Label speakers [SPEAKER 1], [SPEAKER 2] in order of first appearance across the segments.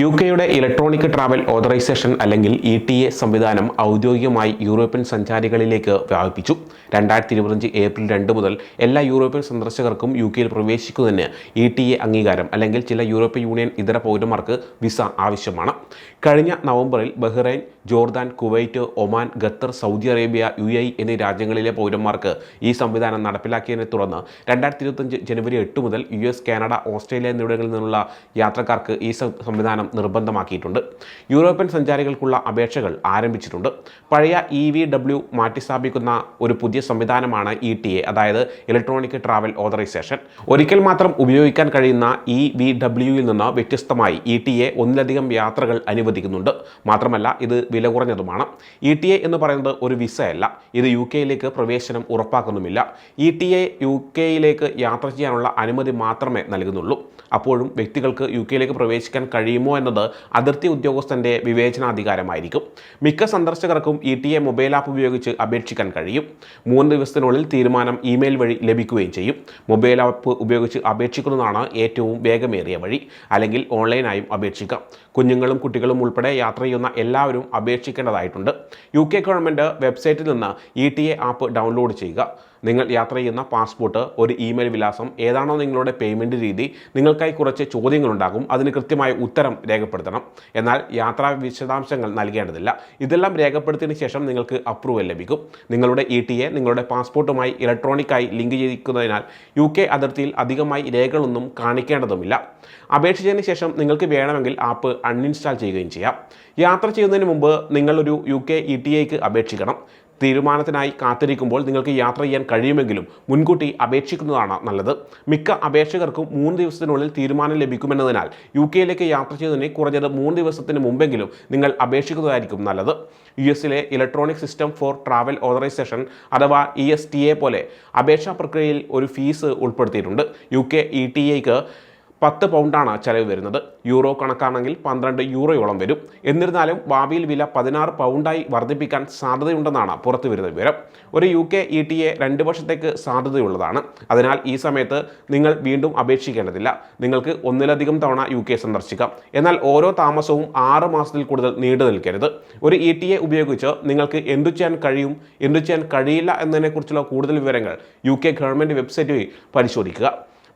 [SPEAKER 1] യുകെയുടെ electronic travel authorisation അല്ലെങ്കിൽ ETA സംവിധാനം ഔദ്യോഗികമായി യൂറോപ്യൻ സഞ്ചാരികളിലേക്ക് വ്യാപിപ്പിച്ചു. 2025 ഏപ്രിൽ 2 മുതൽ എല്ലാ യൂറോപ്യൻ സന്ദർശകർക്കും യുകെയിൽ പ്രവേശിക്കുന്നതിന് ETA അംഗീകാരം അല്ലെങ്കിൽ ചില യൂറോപ്യൻ യൂണിയൻ ഇതര പൗരന്മാർക്ക് വിസ ആവശ്യമാണ്. കഴിഞ്ഞ നവംബറിൽ Bahrain, Jordan, Kuwait, Oman, Qatar, Saudi Arabia, UAE എന്നീ രാജ്യങ്ങളിലെ പൗരന്മാർക്ക് ഈ സംവിധാനം നടപ്പിലാക്കിയതിനെ തുടർന്ന് 2025 ജനുവരി 8 മുതൽ US, കാനഡ, ഓസ്ട്രേലിയ എന്നിവിടങ്ങളിൽ നിന്നുള്ള യാത്രക്കാർക്ക് ഈ സംവിധാനം നിർബന്ധമാക്കിയിട്ടുണ്ട്. യൂറോപ്യൻ സഞ്ചാരികൾക്കുള്ള അപേക്ഷകൾ ആരംഭിച്ചിട്ടുണ്ട്. പഴയ EVW മാറ്റിസ്ഥാപിക്കുന്ന ഒരു പുതിയ സംവിധാനമാണ് ETA, അതായത് ഇലക്ട്രോണിക് ട്രാവൽ ഓതറൈസേഷൻ. ഒരിക്കൽ മാത്രം ഉപയോഗിക്കാൻ കഴിയുന്ന EVWയിൽ നിന്ന് വ്യത്യസ്തമായി ETA ഒന്നിലധികം യാത്രകൾ അനുവദിക്കുന്നുണ്ട്. മാത്രമല്ല ഇത് വില കുറഞ്ഞതുമാണ്. ETA എന്ന് പറയുന്നത് ഒരു വിസയല്ല, ഇത് യുകെയിലേക്ക് പ്രവേശനം ഉറപ്പാക്കുന്നുമില്ല. ETA യുകെയിലേക്ക് യാത്ര ചെയ്യാനുള്ള അനുമതി മാത്രമേ നൽകുന്നുള്ളൂ. അപ്പോഴും വ്യക്തികൾക്ക് യുകെയിലേക്ക് പ്രവേശിക്കാൻ കഴിയുമോ എന്നത് അതിർത്തി ഉദ്യോഗസ്ഥന്റെ വിവേചനാധികാരമായിരിക്കും. മിക്ക സന്ദർശകർക്കും ETA മൊബൈൽ ആപ്പ് ഉപയോഗിച്ച് അപേക്ഷിക്കാൻ കഴിയും. 3 ദിവസത്തിനുള്ളിൽ തീരുമാനം ഇമെയിൽ വഴി ലഭിക്കുകയും ചെയ്യും. മൊബൈൽ ആപ്പ് ഉപയോഗിച്ച് അപേക്ഷിക്കുന്നതാണ് ഏറ്റവും വേഗമേറിയ വഴി. അല്ലെങ്കിൽ ഓൺലൈനായും അപേക്ഷിക്കാം. കുഞ്ഞുങ്ങളും കുട്ടികളും ഉൾപ്പെടെ യാത്ര ചെയ്യുന്ന എല്ലാവരും അപേക്ഷിക്കേണ്ടതായിട്ടുണ്ട്. UK ഗവൺമെൻറ് വെബ്സൈറ്റിൽ നിന്ന് ETA ആപ്പ് ഡൗൺലോഡ് ചെയ്യുക. നിങ്ങൾ യാത്ര ചെയ്യുന്ന പാസ്പോർട്ട്, ഒരു ഇമെയിൽ വിലാസം, ഏതാണോ നിങ്ങളുടെ പേയ്മെൻറ്റ് രീതി, നിങ്ങൾക്കായി കുറച്ച് ചോദ്യങ്ങളുണ്ടാകും. അതിന് കൃത്യമായ ഉത്തരം രേഖപ്പെടുത്തണം. എന്നാൽ യാത്രാ വിശദാംശങ്ങൾ നൽകേണ്ടതില്ല. ഇതെല്ലാം രേഖപ്പെടുത്തിയതിന് ശേഷം നിങ്ങൾക്ക് അപ്രൂവൽ ലഭിക്കും. നിങ്ങളുടെ ETA നിങ്ങളുടെ പാസ്പോർട്ടുമായി ഇലക്ട്രോണിക്കായി ലിങ്ക് ചെയ്തിരിക്കുന്നതിനാൽ UK അതിർത്തിയിൽ അധികമായി രേഖകളൊന്നും കാണിക്കേണ്ടതുമില്ല. അപേക്ഷിച്ചതിന് ശേഷം നിങ്ങൾക്ക് വേണമെങ്കിൽ ആപ്പ് അൺഇൻസ്റ്റാൾ ചെയ്യുകയും ചെയ്യാം. യാത്ര ചെയ്യുന്നതിന് മുമ്പ് നിങ്ങളൊരു UK ETAക്ക് അപേക്ഷിക്കണം. തീരുമാനത്തിനായി കാത്തിരിക്കുമ്പോൾ നിങ്ങൾക്ക് യാത്ര ചെയ്യാൻ കഴിയുമെങ്കിലും മുൻകൂട്ടി അപേക്ഷിക്കുന്നതാണ് നല്ലത്. മിക്ക അപേക്ഷകർക്കും 3 ദിവസത്തിനുള്ളിൽ തീരുമാനം ലഭിക്കുമെന്നതിനാൽ യുകെയിലേക്ക് യാത്ര ചെയ്യുന്നതിന് കുറഞ്ഞത് 3 ദിവസത്തിന് മുമ്പെങ്കിലും നിങ്ങൾ അപേക്ഷിക്കുന്നതായിരിക്കും നല്ലത്. US-ലെ electronic system for travel authorization അഥവാ ESTA പോലെ അപേക്ഷാ പ്രക്രിയയിൽ ഒരു ഫീസ് ഉൾപ്പെടുത്തിയിട്ടുണ്ട്. UK ETAക്ക് 10 പൗണ്ടാണ് ചെലവ് വരുന്നത്. യൂറോ കണക്കാണെങ്കിൽ 12 യൂറോയോളം വരും. എന്നിരുന്നാലും ഭാവിയിൽ വില 16 പൗണ്ടായി വർദ്ധിപ്പിക്കാൻ സാധ്യതയുണ്ടെന്നാണ് പുറത്തു വരുന്ന വിവരം. ഒരു UK ETA 2 വർഷത്തേക്ക് സാധ്യതയുള്ളതാണ്. അതിനാൽ ഈ സമയത്ത് നിങ്ങൾ വീണ്ടും അപേക്ഷിക്കേണ്ടതില്ല. നിങ്ങൾക്ക് ഒന്നിലധികം തവണ UK സന്ദർശിക്കാം. എന്നാൽ ഓരോ താമസവും 6 മാസത്തിൽ കൂടുതൽ നീണ്ടു നിൽക്കരുത്. ഒരു ETA ഉപയോഗിച്ച് നിങ്ങൾക്ക് എന്തു ചെയ്യാൻ കഴിയും, എന്തു ചെയ്യാൻ കഴിയില്ല എന്നതിനെക്കുറിച്ചുള്ള കൂടുതൽ വിവരങ്ങൾ UK ഗവൺമെൻറ് വെബ്സൈറ്റിൽ പരിശോധിക്കുക.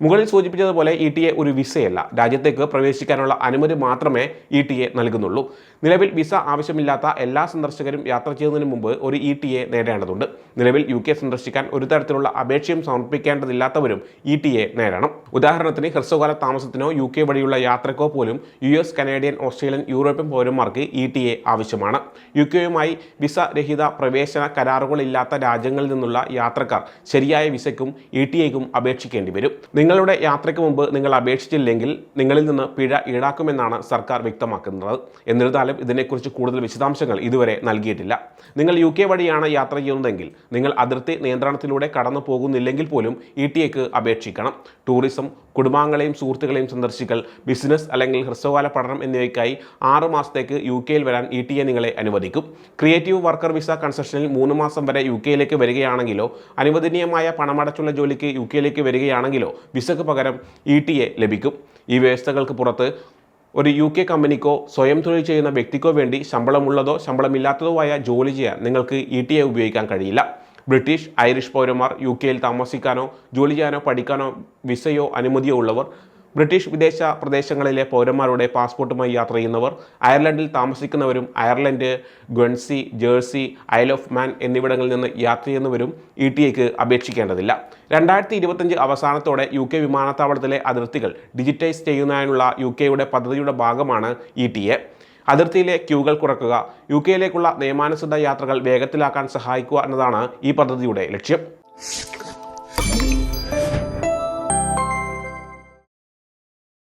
[SPEAKER 1] മുകളിൽ സൂചിപ്പിച്ചതുപോലെ ETA ഒരു വിസയല്ല. രാജ്യത്തേക്ക് പ്രവേശിക്കാനുള്ള അനുമതി മാത്രമേ ETA നൽകുന്നുള്ളൂ. നിലവിൽ വിസ ആവശ്യമില്ലാത്ത എല്ലാ സന്ദർശകരും യാത്ര ചെയ്യുന്നതിന് മുമ്പ് ഒരു ETA നേടേണ്ടതുണ്ട്. നിലവിൽ UK സന്ദർശിക്കാൻ ഒരു തരത്തിലുള്ള അപേക്ഷയും സമർപ്പിക്കേണ്ടതില്ലാത്തവരും ETA നേടണം. ഉദാഹരണത്തിന് ഹ്രസ്വകാല താമസത്തിനോ UK വഴിയുള്ള യാത്രക്കോ പോലും US, കനേഡിയൻ, ഓസ്ട്രേലിയൻ, യൂറോപ്യൻ പൗരന്മാർക്ക് ETA ആവശ്യമാണ്. UKയുമായി വിസ രഹിത പ്രവേശന കരാറുകളില്ലാത്ത രാജ്യങ്ങളിൽ നിന്നുള്ള യാത്രക്കാർ ശരിയായ വിസയ്ക്കും ETAയ്ക്കും അപേക്ഷിക്കേണ്ടി വരും. നിങ്ങളുടെ യാത്രയ്ക്ക് മുമ്പ് നിങ്ങൾ അപേക്ഷിച്ചില്ലെങ്കിൽ നിങ്ങളിൽ നിന്ന് പിഴ ഈടാക്കുമെന്നാണ് സർക്കാർ വ്യക്തമാക്കുന്നത്. എന്നിരുന്നാലും ഇതിനെക്കുറിച്ച് കൂടുതൽ വിശദാംശങ്ങൾ ഇതുവരെ നൽകിയിട്ടില്ല. നിങ്ങൾ UK വഴിയാണ് യാത്ര ചെയ്യുന്നതെങ്കിൽ നിങ്ങൾ അതിർത്തി നിയന്ത്രണത്തിലൂടെ കടന്നു പോകുന്നില്ലെങ്കിൽ പോലും ETAക്ക് അപേക്ഷിക്കണം. ടൂറിസം, കുടുംബാംഗങ്ങളെയും സുഹൃത്തുക്കളെയും സന്ദർശിക്കൽ, ബിസിനസ് അല്ലെങ്കിൽ ഹ്രസ്വകാല പഠനം എന്നിവയ്ക്കായി 6 മാസത്തേക്ക് UKയിൽ വരാൻ ETA നിങ്ങളെ അനുവദിക്കും. ക്രിയേറ്റീവ് വർക്കർ വിസ കൺസെഷനിൽ 3 മാസം വരെ UKയിലേക്ക് വരികയാണെങ്കിലോ അനുവദനീയമായ പണമടച്ചുള്ള ജോലിക്ക് UKയിലേക്ക് വരികയാണെങ്കിലോ വിസയ്ക്ക് പകരം ETA ലഭിക്കും. ഈ വ്യവസ്ഥകൾക്ക് പുറത്ത് ഒരു UK കമ്പനിക്കോ സ്വയം തൊഴിൽ ചെയ്യുന്ന വ്യക്തിക്കോ വേണ്ടി ശമ്പളമുള്ളതോ ശമ്പളമില്ലാത്തതോ ആയ ജോലി ചെയ്യാൻ നിങ്ങൾക്ക് ETA ഉപയോഗിക്കാൻ കഴിയില്ല. ബ്രിട്ടീഷ്, ഐറിഷ് പൗരന്മാർ, UKയിൽ താമസിക്കാനോ ജോലി ചെയ്യാനോ പഠിക്കാനോ വിസയോ അനുമതിയോ ഉള്ളവർ, ബ്രിട്ടീഷ് വിദേശ പ്രദേശങ്ങളിലെ പൗരന്മാരുടെ പാസ്പോർട്ടുമായി യാത്ര ചെയ്യുന്നവർ, അയർലൻഡിൽ താമസിക്കുന്നവരും Ireland, Guernsey, Jersey, Isle of Man എന്നിവിടങ്ങളിൽ നിന്ന് യാത്ര ചെയ്യുന്നവരും ETAക്ക് അപേക്ഷിക്കേണ്ടതില്ല. 2025 അവസാനത്തോടെ UK വിമാനത്താവളത്തിലെ അതിർത്തികൾ ഡിജിറ്റൈസ് ചെയ്യുന്നതിനുള്ള UKയുടെ പദ്ധതിയുടെ ഭാഗമാണ് ETA. അതിർത്തിയിലെ ക്യൂകൾ കുറയ്ക്കുക, UKയിലേക്കുള്ള നിയമാനുസൃത യാത്രകൾ വേഗത്തിലാക്കാൻ സഹായിക്കുക എന്നതാണ് ഈ പദ്ധതിയുടെ ലക്ഷ്യം.